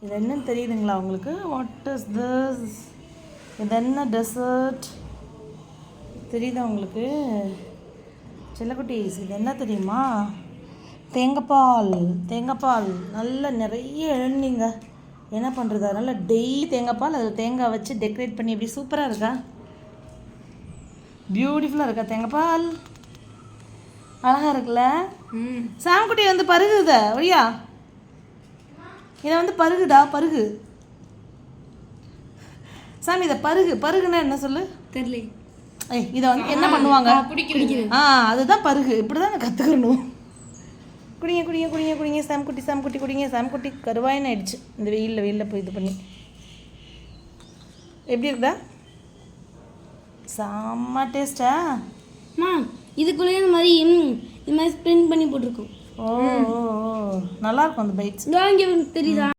இது என்னன்னு தெரியுதுங்களா உங்களுக்கு? What is this? இது என்ன டெசர்ட் தெரியுதா உங்களுக்கு செல்லக்குட்டீஸ்? இது என்ன தெரியுமா? தேங்காய்பால். தேங்காய்பால் நல்ல நிறைய இழந்தீங்க. என்ன பண்ணுறது, அதனால் டெய்லி தேங்காய்பால் அதில் தேங்காய் வச்சு டெக்கரேட் பண்ணி எப்படி சூப்பராக இருக்கா? பியூட்டிஃபுல்லாக இருக்கா தேங்காய்பால்? அழகாக இருக்குல்ல? சாம்குட்டி வந்து பருகுத ஒய்யா, இதை வந்து பருகுடா பருகு. சாமி இதை பருகு. பருகுன்னா என்ன சொல்லு? தெரியல. இதை வந்து என்ன பண்ணுவாங்க? அதுதான் பருகு. இப்படி தான் கற்றுக்கணும். குடிங்க குடிங்க குடிங்க குடிங்க சாம்குட்டி சாம்குட்டி குடிங்க. சாம்குட்டி கருவாயின்னு ஆயிடுச்சு இந்த வெயிலில் போய் இது பண்ணி. எப்படி இருக்குதா? செம்ம டேஸ்டா? இதுக்குள்ளேயே இந்த மாதிரி ஸ்ப்ரிண்ட் பண்ணி போட்டிருக்கோம். ஓ நல்லாயிருக்கும் அந்த பைட்ஸ். இங்கே தெரியுதா?